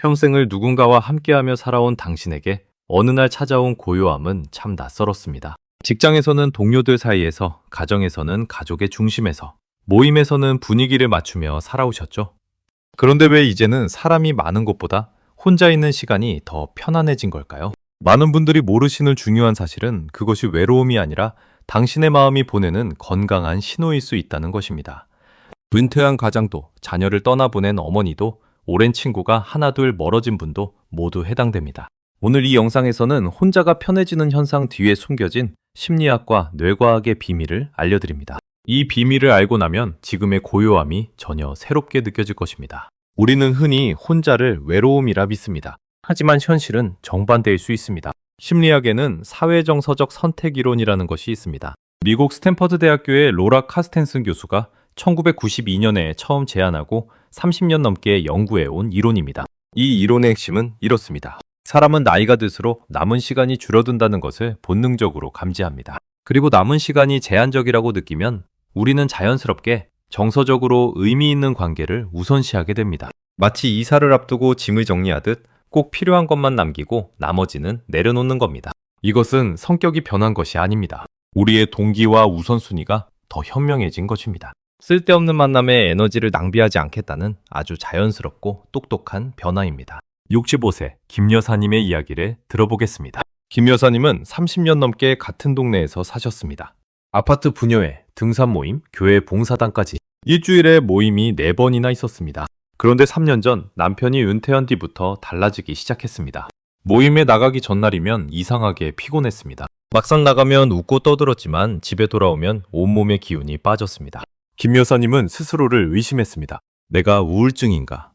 평생을 누군가와 함께하며 살아온 당신에게 어느 날 찾아온 고요함은 참 낯설었습니다. 직장에서는 동료들 사이에서, 가정에서는 가족의 중심에서, 모임에서는 분위기를 맞추며 살아오셨죠. 그런데 왜 이제는 사람이 많은 곳보다 혼자 있는 시간이 더 편안해진 걸까요? 많은 분들이 모르시는 중요한 사실은 그것이 외로움이 아니라 당신의 마음이 보내는 건강한 신호일 수 있다는 것입니다. 은퇴한 가장도, 자녀를 떠나보낸 어머니도, 오랜 친구가 하나둘 멀어진 분도 모두 해당됩니다. 오늘 이 영상에서는 혼자가 편해지는 현상 뒤에 숨겨진 심리학과 뇌과학의 비밀을 알려드립니다. 이 비밀을 알고 나면 지금의 고요함이 전혀 새롭게 느껴질 것입니다. 우리는 흔히 혼자를 외로움이라 믿습니다. 하지만 현실은 정반대일 수 있습니다. 심리학에는 사회정서적 선택 이론이라는 것이 있습니다. 미국 스탠퍼드 대학교의 로라 카스텐슨 교수가 1992년에 처음 제안하고 30년 넘게 연구해 온 이론입니다. 이 이론의 핵심은 이렇습니다. 사람은 나이가 들수록 남은 시간이 줄어든다는 것을 본능적으로 감지합니다. 그리고 남은 시간이 제한적이라고 느끼면 우리는 자연스럽게 정서적으로 의미 있는 관계를 우선시하게 됩니다. 마치 이사를 앞두고 짐을 정리하듯 꼭 필요한 것만 남기고 나머지는 내려놓는 겁니다. 이것은 성격이 변한 것이 아닙니다. 우리의 동기와 우선순위가 더 현명해진 것입니다. 쓸데없는 만남에 에너지를 낭비하지 않겠다는 아주 자연스럽고 똑똑한 변화입니다. 65세 김 여사님의 이야기를 들어보겠습니다. 김 여사님은 30년 넘게 같은 동네에서 사셨습니다. 아파트 분여회, 등산 모임, 교회 봉사단까지 일주일에 모임이 4번이나 있었습니다. 그런데 3년 전 남편이 은퇴한 뒤부터 달라지기 시작했습니다. 모임에 나가기 전날이면 이상하게 피곤했습니다. 막상 나가면 웃고 떠들었지만 집에 돌아오면 온몸의 기운이 빠졌습니다. 김 여사님은 스스로를 의심했습니다. 내가 우울증인가?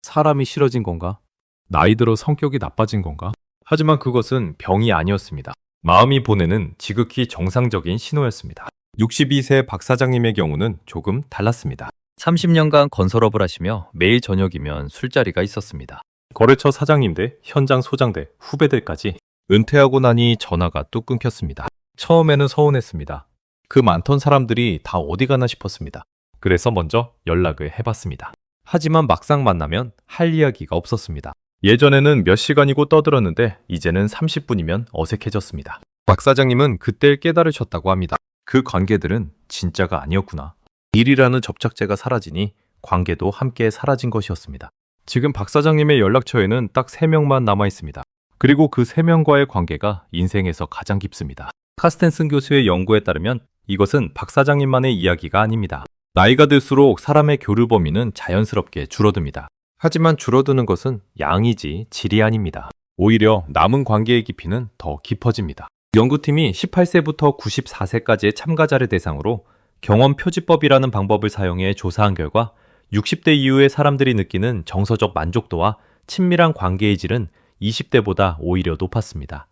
사람이 싫어진 건가? 나이 들어 성격이 나빠진 건가? 하지만 그것은 병이 아니었습니다. 마음이 보내는 지극히 정상적인 신호였습니다. 62세 박 사장님의 경우는 조금 달랐습니다. 30년간 건설업을 하시며 매일 저녁이면 술자리가 있었습니다. 거래처 사장님들, 현장 소장들, 후배들까지 은퇴하고 나니 전화가 뚝 끊겼습니다. 처음에는 서운했습니다. 그 많던 사람들이 다 어디 가나 싶었습니다. 그래서 먼저 연락을 해봤습니다. 하지만 막상 만나면 할 이야기가 없었습니다. 예전에는 몇 시간이고 떠들었는데 이제는 30분이면 어색해졌습니다. 박 사장님은 그때 깨달으셨다고 합니다. 그 관계들은 진짜가 아니었구나. 일이라는 접착제가 사라지니 관계도 함께 사라진 것이었습니다. 지금 박 사장님의 연락처에는 딱 3명만 남아 있습니다. 그리고 그 3명과의 관계가 인생에서 가장 깊습니다. 카스텐슨 교수의 연구에 따르면 이것은 박 사장님만의 이야기가 아닙니다. 나이가 들수록 사람의 교류 범위는 자연스럽게 줄어듭니다. 하지만 줄어드는 것은 양이지 질이 아닙니다. 오히려 남은 관계의 깊이는 더 깊어집니다. 연구팀이 18세부터 94세까지의 참가자를 대상으로 경험 표지법이라는 방법을 사용해 조사한 결과 60대 이후의 사람들이 느끼는 정서적 만족도와 친밀한 관계의 질은 20대보다 오히려 높았습니다.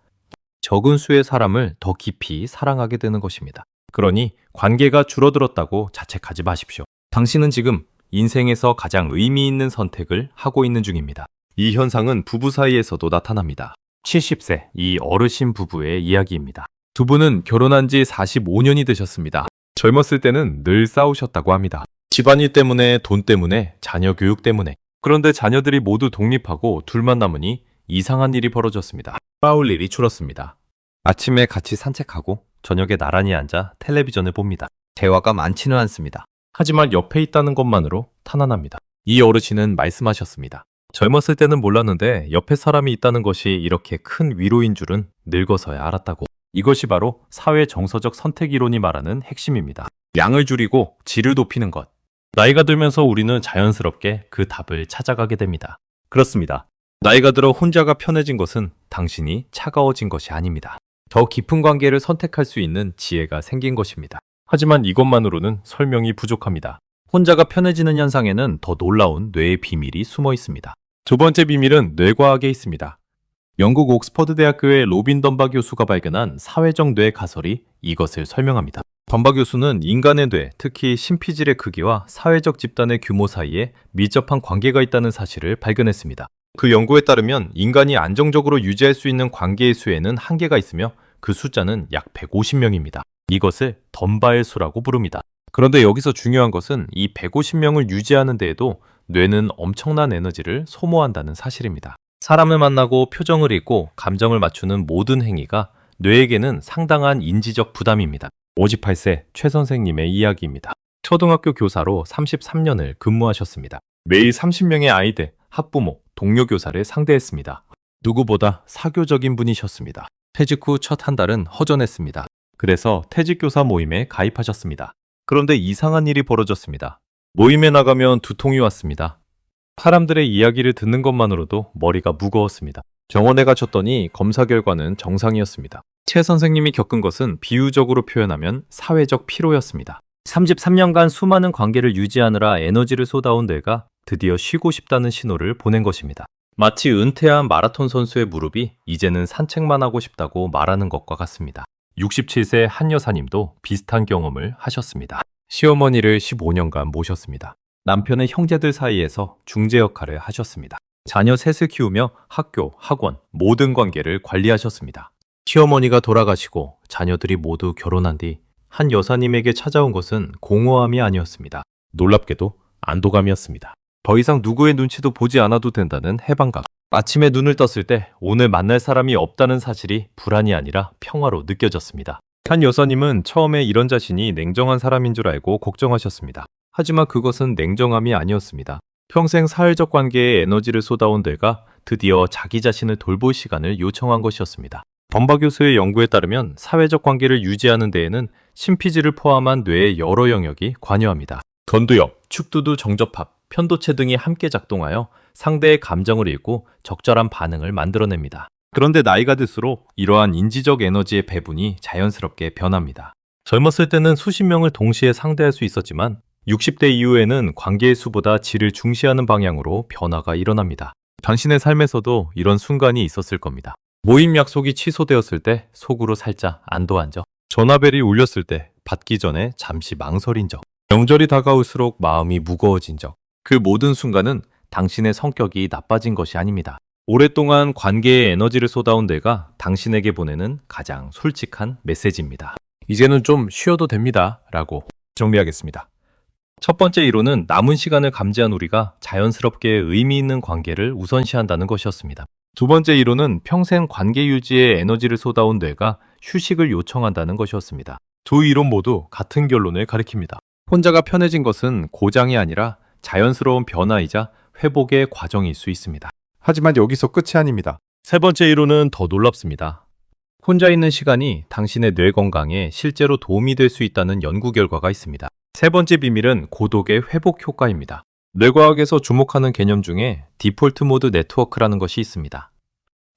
적은 수의 사람을 더 깊이 사랑하게 되는 것입니다. 그러니 관계가 줄어들었다고 자책하지 마십시오. 당신은 지금 인생에서 가장 의미 있는 선택을 하고 있는 중입니다. 이 현상은 부부 사이에서도 나타납니다. 70세 이 어르신 부부의 이야기입니다. 두 분은 결혼한 지 45년이 되셨습니다. 젊었을 때는 늘 싸우셨다고 합니다. 집안일 때문에, 돈 때문에, 자녀 교육 때문에. 그런데 자녀들이 모두 독립하고 둘만 남으니 이상한 일이 벌어졌습니다. 싸울 일이 줄었습니다. 아침에 같이 산책하고 저녁에 나란히 앉아 텔레비전을 봅니다. 대화가 많지는 않습니다. 하지만 옆에 있다는 것만으로 탄환합니다. 이 어르신은 말씀하셨습니다. 젊었을 때는 몰랐는데 옆에 사람이 있다는 것이 이렇게 큰 위로인 줄은 늙어서야 알았다고. 이것이 바로 사회 정서적 선택 이론이 말하는 핵심입니다. 양을 줄이고 질을 높이는 것. 나이가 들면서 우리는 자연스럽게 그 답을 찾아가게 됩니다. 그렇습니다. 나이가 들어 혼자가 편해진 것은 당신이 차가워진 것이 아닙니다. 더 깊은 관계를 선택할 수 있는 지혜가 생긴 것입니다. 하지만 이것만으로는 설명이 부족합니다. 혼자가 편해지는 현상에는 더 놀라운 뇌의 비밀이 숨어 있습니다. 두 번째 비밀은 뇌과학에 있습니다. 영국 옥스퍼드 대학교의 로빈 덤바 교수가 발견한 사회적 뇌 가설이 이것을 설명합니다. 덤바 교수는 인간의 뇌, 특히 심피질의 크기와 사회적 집단의 규모 사이에 밀접한 관계가 있다는 사실을 발견했습니다. 그 연구에 따르면 인간이 안정적으로 유지할 수 있는 관계의 수에는 한계가 있으며 그 숫자는 약 150명입니다. 이것을 덤바의 수라고 부릅니다. 그런데 여기서 중요한 것은 이 150명을 유지하는 데에도 뇌는 엄청난 에너지를 소모한다는 사실입니다. 사람을 만나고 표정을 읽고 감정을 맞추는 모든 행위가 뇌에게는 상당한 인지적 부담입니다. 58세 최 선생님의 이야기입니다. 초등학교 교사로 33년을 근무하셨습니다. 매일 30명의 아이들, 학부모, 동료 교사를 상대했습니다. 누구보다 사교적인 분이셨습니다. 퇴직 후 첫 한 달은 허전했습니다. 그래서 퇴직교사 모임에 가입하셨습니다. 그런데 이상한 일이 벌어졌습니다. 모임에 나가면 두통이 왔습니다. 사람들의 이야기를 듣는 것만으로도 머리가 무거웠습니다. 병원에 가셨더니 검사 결과는 정상이었습니다. 최 선생님이 겪은 것은 비유적으로 표현하면 사회적 피로였습니다. 33년간 수많은 관계를 유지하느라 에너지를 쏟아온 뇌가 드디어 쉬고 싶다는 신호를 보낸 것입니다. 마치 은퇴한 마라톤 선수의 무릎이 이제는 산책만 하고 싶다고 말하는 것과 같습니다. 67세 한 여사님도 비슷한 경험을 하셨습니다. 시어머니를 15년간 모셨습니다. 남편의 형제들 사이에서 중재 역할을 하셨습니다. 자녀 셋을 키우며 학교, 학원, 모든 관계를 관리하셨습니다. 시어머니가 돌아가시고 자녀들이 모두 결혼한 뒤 한 여사님에게 찾아온 것은 공허함이 아니었습니다. 놀랍게도 안도감이었습니다. 더 이상 누구의 눈치도 보지 않아도 된다는 해방감. 아침에 눈을 떴을 때 오늘 만날 사람이 없다는 사실이 불안이 아니라 평화로 느껴졌습니다. 한 여사님은 처음에 이런 자신이 냉정한 사람인 줄 알고 걱정하셨습니다. 하지만 그것은 냉정함이 아니었습니다. 평생 사회적 관계에 에너지를 쏟아온 뇌가 드디어 자기 자신을 돌볼 시간을 요청한 것이었습니다. 범바 교수의 연구에 따르면 사회적 관계를 유지하는 데에는 심피지를 포함한 뇌의 여러 영역이 관여합니다. 건두엽, 축두두 정접합, 편도체 등이 함께 작동하여 상대의 감정을 읽고 적절한 반응을 만들어냅니다. 그런데 나이가 들수록 이러한 인지적 에너지의 배분이 자연스럽게 변합니다. 젊었을 때는 수십 명을 동시에 상대할 수 있었지만 60대 이후에는 관계의 수보다 질을 중시하는 방향으로 변화가 일어납니다. 당신의 삶에서도 이런 순간이 있었을 겁니다. 모임 약속이 취소되었을 때 속으로 살짝 안도한 적, 전화벨이 울렸을 때 받기 전에 잠시 망설인 적, 명절이 다가올수록 마음이 무거워진 적, 그 모든 순간은 당신의 성격이 나빠진 것이 아닙니다. 오랫동안 관계에 에너지를 쏟아온 뇌가 당신에게 보내는 가장 솔직한 메시지입니다. 이제는 좀 쉬어도 됩니다. 라고 정리하겠습니다. 첫 번째 이론은 남은 시간을 감지한 우리가 자연스럽게 의미 있는 관계를 우선시한다는 것이었습니다. 두 번째 이론은 평생 관계 유지에 에너지를 쏟아온 뇌가 휴식을 요청한다는 것이었습니다. 두 이론 모두 같은 결론을 가리킵니다. 혼자가 편해진 것은 고장이 아니라 자연스러운 변화이자 회복의 과정일 수 있습니다. 하지만 여기서 끝이 아닙니다. 세 번째 이론은 더 놀랍습니다. 혼자 있는 시간이 당신의 뇌 건강에 실제로 도움이 될 수 있다는 연구 결과가 있습니다. 세 번째 비밀은 고독의 회복 효과입니다. 뇌과학에서 주목하는 개념 중에 디폴트 모드 네트워크라는 것이 있습니다.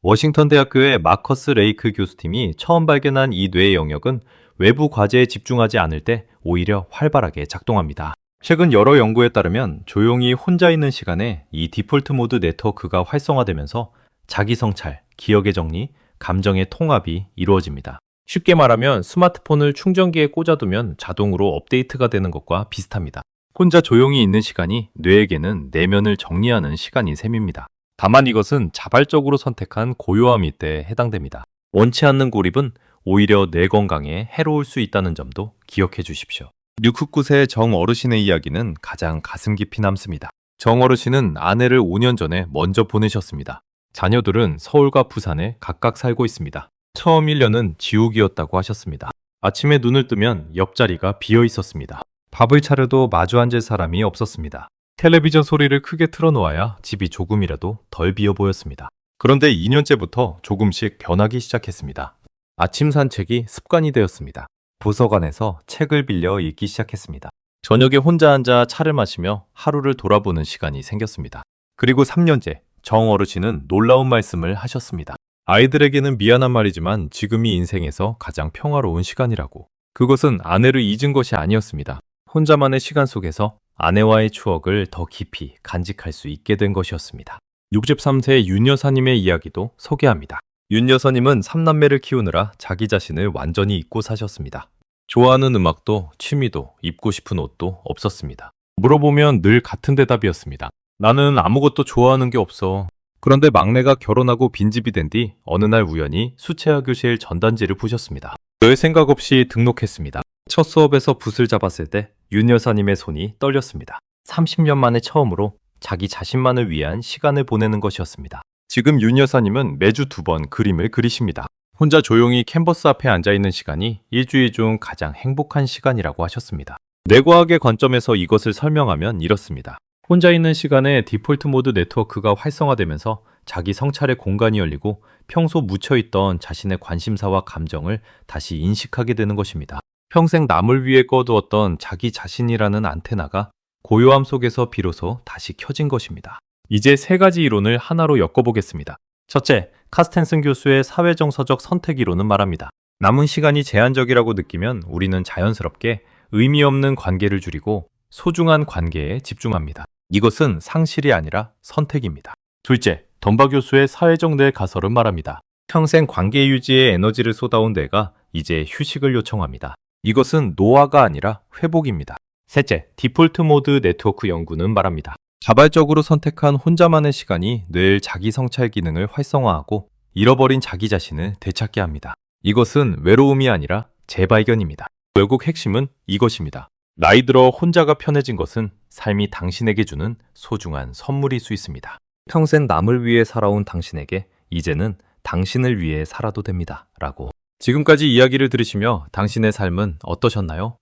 워싱턴 대학교의 마커스 레이크 교수팀이 처음 발견한 이 뇌의 영역은 외부 과제에 집중하지 않을 때 오히려 활발하게 작동합니다. 최근 여러 연구에 따르면 조용히 혼자 있는 시간에 이 디폴트 모드 네트워크가 활성화되면서 자기 성찰, 기억의 정리, 감정의 통합이 이루어집니다. 쉽게 말하면 스마트폰을 충전기에 꽂아두면 자동으로 업데이트가 되는 것과 비슷합니다. 혼자 조용히 있는 시간이 뇌에게는 내면을 정리하는 시간인 셈입니다. 다만 이것은 자발적으로 선택한 고요함일 때에 해당됩니다. 원치 않는 고립은 오히려 뇌 건강에 해로울 수 있다는 점도 기억해 주십시오. 69세 정 어르신의 이야기는 가장 가슴 깊이 남습니다. 정 어르신은 아내를 5년 전에 먼저 보내셨습니다. 자녀들은 서울과 부산에 각각 살고 있습니다. 처음 1년은 지옥이었다고 하셨습니다. 아침에 눈을 뜨면 옆자리가 비어 있었습니다. 밥을 차려도 마주 앉을 사람이 없었습니다. 텔레비전 소리를 크게 틀어놓아야 집이 조금이라도 덜 비어 보였습니다. 그런데 2년째부터 조금씩 변하기 시작했습니다. 아침 산책이 습관이 되었습니다. 도서관에서 책을 빌려 읽기 시작했습니다. 저녁에 혼자 앉아 차를 마시며 하루를 돌아보는 시간이 생겼습니다. 그리고 3년째 정 어르신은 놀라운 말씀을 하셨습니다. 아이들에게는 미안한 말이지만 지금이 인생에서 가장 평화로운 시간이라고. 그것은 아내를 잊은 것이 아니었습니다. 혼자만의 시간 속에서 아내와의 추억을 더 깊이 간직할 수 있게 된 것이었습니다. 63세 윤 여사님의 이야기도 소개합니다. 윤 여사님은 3남매를 키우느라 자기 자신을 완전히 잊고 사셨습니다. 좋아하는 음악도 취미도 입고 싶은 옷도 없었습니다. 물어보면 늘 같은 대답이었습니다. 나는 아무것도 좋아하는 게 없어. 그런데 막내가 결혼하고 빈집이 된 뒤 어느 날 우연히 수채화 교실 전단지를 보셨습니다. 별 생각 없이 등록했습니다. 첫 수업에서 붓을 잡았을 때 윤 여사님의 손이 떨렸습니다. 30년 만에 처음으로 자기 자신만을 위한 시간을 보내는 것이었습니다. 지금 윤 여사님은 매주 2번 그림을 그리십니다. 혼자 조용히 캔버스 앞에 앉아있는 시간이 일주일 중 가장 행복한 시간이라고 하셨습니다. 뇌과학의 관점에서 이것을 설명하면 이렇습니다. 혼자 있는 시간에 디폴트 모드 네트워크가 활성화되면서 자기 성찰의 공간이 열리고 평소 묻혀있던 자신의 관심사와 감정을 다시 인식하게 되는 것입니다. 평생 남을 위해 꺼두었던 자기 자신이라는 안테나가 고요함 속에서 비로소 다시 켜진 것입니다. 이제 3가지 이론을 하나로 엮어보겠습니다. 첫째, 카스텐슨 교수의 사회정서적 선택 이론은 말합니다. 남은 시간이 제한적이라고 느끼면 우리는 자연스럽게 의미 없는 관계를 줄이고 소중한 관계에 집중합니다. 이것은 상실이 아니라 선택입니다. 둘째, 덤바 교수의 사회적 뇌 가설은 말합니다. 평생 관계 유지에 에너지를 쏟아온 뇌가 이제 휴식을 요청합니다. 이것은 노화가 아니라 회복입니다. 셋째, 디폴트 모드 네트워크 연구는 말합니다. 자발적으로 선택한 혼자만의 시간이 뇌의 자기 성찰 기능을 활성화하고 잃어버린 자기 자신을 되찾게 합니다. 이것은 외로움이 아니라 재발견입니다. 결국 핵심은 이것입니다. 나이 들어 혼자가 편해진 것은 삶이 당신에게 주는 소중한 선물일 수 있습니다. 평생 남을 위해 살아온 당신에게 이제는 당신을 위해 살아도 됩니다. 라고. 지금까지 이야기를 들으시며 당신의 삶은 어떠셨나요?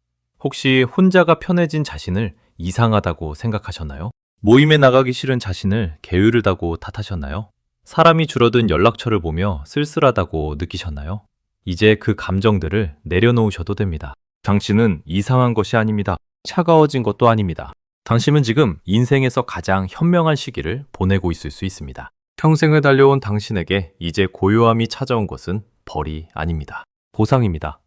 혹시 혼자가 편해진 자신을 이상하다고 생각하셨나요? 모임에 나가기 싫은 자신을 게으르다고 탓하셨나요? 사람이 줄어든 연락처를 보며 쓸쓸하다고 느끼셨나요? 이제 그 감정들을 내려놓으셔도 됩니다. 당신은 이상한 것이 아닙니다. 차가워진 것도 아닙니다. 당신은 지금 인생에서 가장 현명한 시기를 보내고 있을 수 있습니다. 평생을 달려온 당신에게 이제 고요함이 찾아온 것은 벌이 아닙니다. 보상입니다.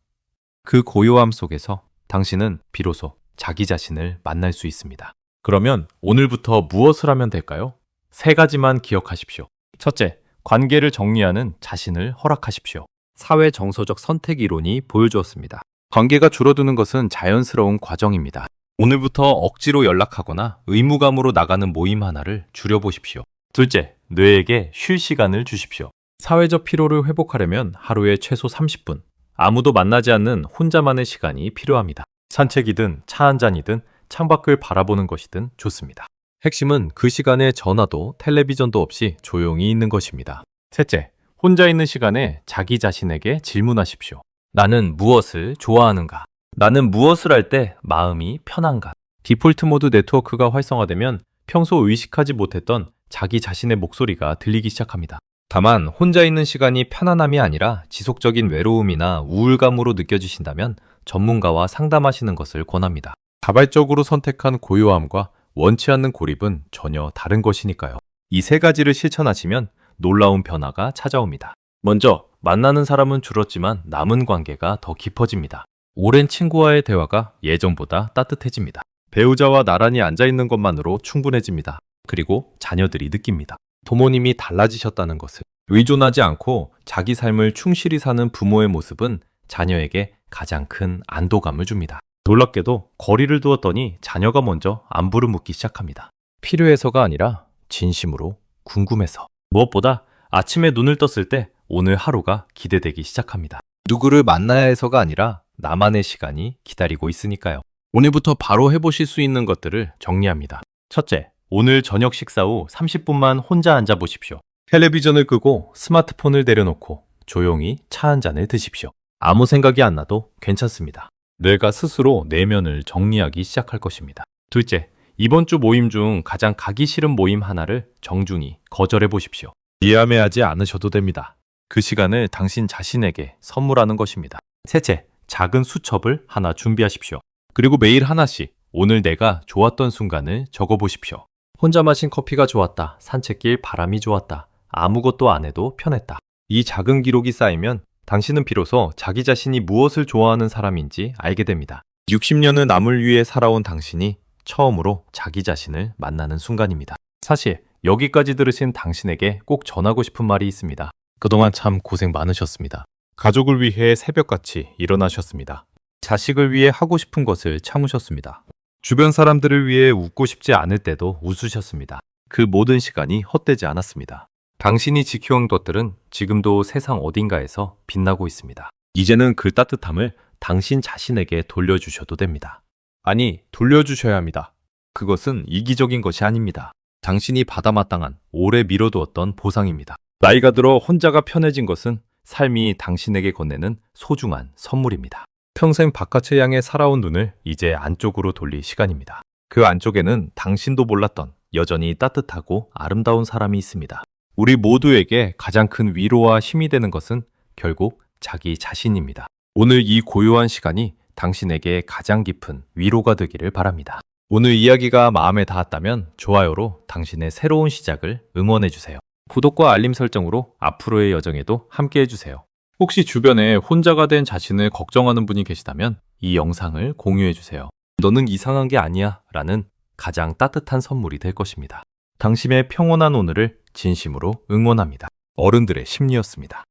그 고요함 속에서 당신은 비로소 자기 자신을 만날 수 있습니다. 그러면 오늘부터 무엇을 하면 될까요? 3가지만 기억하십시오. 첫째, 관계를 정리하는 자신을 허락하십시오. 사회 정서적 선택 이론이 보여주었습니다. 관계가 줄어드는 것은 자연스러운 과정입니다. 오늘부터 억지로 연락하거나 의무감으로 나가는 모임 하나를 줄여보십시오. 둘째, 뇌에게 쉴 시간을 주십시오. 사회적 피로를 회복하려면 하루에 최소 30분, 아무도 만나지 않는 혼자만의 시간이 필요합니다. 산책이든 차 한잔이든 창밖을 바라보는 것이든 좋습니다. 핵심은 그 시간에 전화도 텔레비전도 없이 조용히 있는 것입니다. 셋째, 혼자 있는 시간에 자기 자신에게 질문하십시오. 나는 무엇을 좋아하는가? 나는 무엇을 할 때 마음이 편한가? 디폴트 모드 네트워크가 활성화되면 평소 의식하지 못했던 자기 자신의 목소리가 들리기 시작합니다. 다만 혼자 있는 시간이 편안함이 아니라 지속적인 외로움이나 우울감으로 느껴지신다면 전문가와 상담하시는 것을 권합니다. 자발적으로 선택한 고요함과 원치 않는 고립은 전혀 다른 것이니까요. 이 3가지를 실천하시면 놀라운 변화가 찾아옵니다. 먼저 만나는 사람은 줄었지만 남은 관계가 더 깊어집니다. 오랜 친구와의 대화가 예전보다 따뜻해집니다. 배우자와 나란히 앉아있는 것만으로 충분해집니다. 그리고 자녀들이 느낍니다. 부모님이 달라지셨다는 것을. 의존하지 않고 자기 삶을 충실히 사는 부모의 모습은 자녀에게 가장 큰 안도감을 줍니다. 놀랍게도 거리를 두었더니 자녀가 먼저 안부를 묻기 시작합니다. 필요해서가 아니라 진심으로 궁금해서. 무엇보다 아침에 눈을 떴을 때 오늘 하루가 기대되기 시작합니다. 누구를 만나야 해서가 아니라 나만의 시간이 기다리고 있으니까요. 오늘부터 바로 해보실 수 있는 것들을 정리합니다. 첫째, 오늘 저녁 식사 후 30분만 혼자 앉아보십시오. 텔레비전을 끄고 스마트폰을 내려놓고 조용히 차 한 잔을 드십시오. 아무 생각이 안 나도 괜찮습니다. 뇌가 스스로 내면을 정리하기 시작할 것입니다. 둘째, 이번 주 모임 중 가장 가기 싫은 모임 하나를 정중히 거절해 보십시오. 미안해하지 않으셔도 됩니다. 그 시간을 당신 자신에게 선물하는 것입니다. 셋째, 작은 수첩을 하나 준비하십시오. 그리고 매일 하나씩 오늘 내가 좋았던 순간을 적어보십시오. 혼자 마신 커피가 좋았다. 산책길 바람이 좋았다. 아무것도 안 해도 편했다. 이 작은 기록이 쌓이면 당신은 비로소 자기 자신이 무엇을 좋아하는 사람인지 알게 됩니다. 60년을 남을 위해 살아온 당신이 처음으로 자기 자신을 만나는 순간입니다. 사실 여기까지 들으신 당신에게 꼭 전하고 싶은 말이 있습니다. 그동안 참 고생 많으셨습니다. 가족을 위해 새벽같이 일어나셨습니다. 자식을 위해 하고 싶은 것을 참으셨습니다. 주변 사람들을 위해 웃고 싶지 않을 때도 웃으셨습니다. 그 모든 시간이 헛되지 않았습니다. 당신이 지켜온 것들은 지금도 세상 어딘가에서 빛나고 있습니다. 이제는 그 따뜻함을 당신 자신에게 돌려주셔도 됩니다. 아니, 돌려주셔야 합니다. 그것은 이기적인 것이 아닙니다. 당신이 받아마땅한 오래 미뤄두었던 보상입니다. 나이가 들어 혼자가 편해진 것은 삶이 당신에게 건네는 소중한 선물입니다. 평생 바깥을 향해 살아온 눈을 이제 안쪽으로 돌릴 시간입니다. 그 안쪽에는 당신도 몰랐던 여전히 따뜻하고 아름다운 사람이 있습니다. 우리 모두에게 가장 큰 위로와 힘이 되는 것은 결국 자기 자신입니다. 오늘 이 고요한 시간이 당신에게 가장 깊은 위로가 되기를 바랍니다. 오늘 이야기가 마음에 닿았다면 좋아요로 당신의 새로운 시작을 응원해주세요. 구독과 알림 설정으로 앞으로의 여정에도 함께해주세요. 혹시 주변에 혼자가 된 자신을 걱정하는 분이 계시다면 이 영상을 공유해주세요. 너는 이상한 게 아니야 라는 가장 따뜻한 선물이 될 것입니다. 당신의 평온한 오늘을 진심으로 응원합니다. 어른들의 심리였습니다.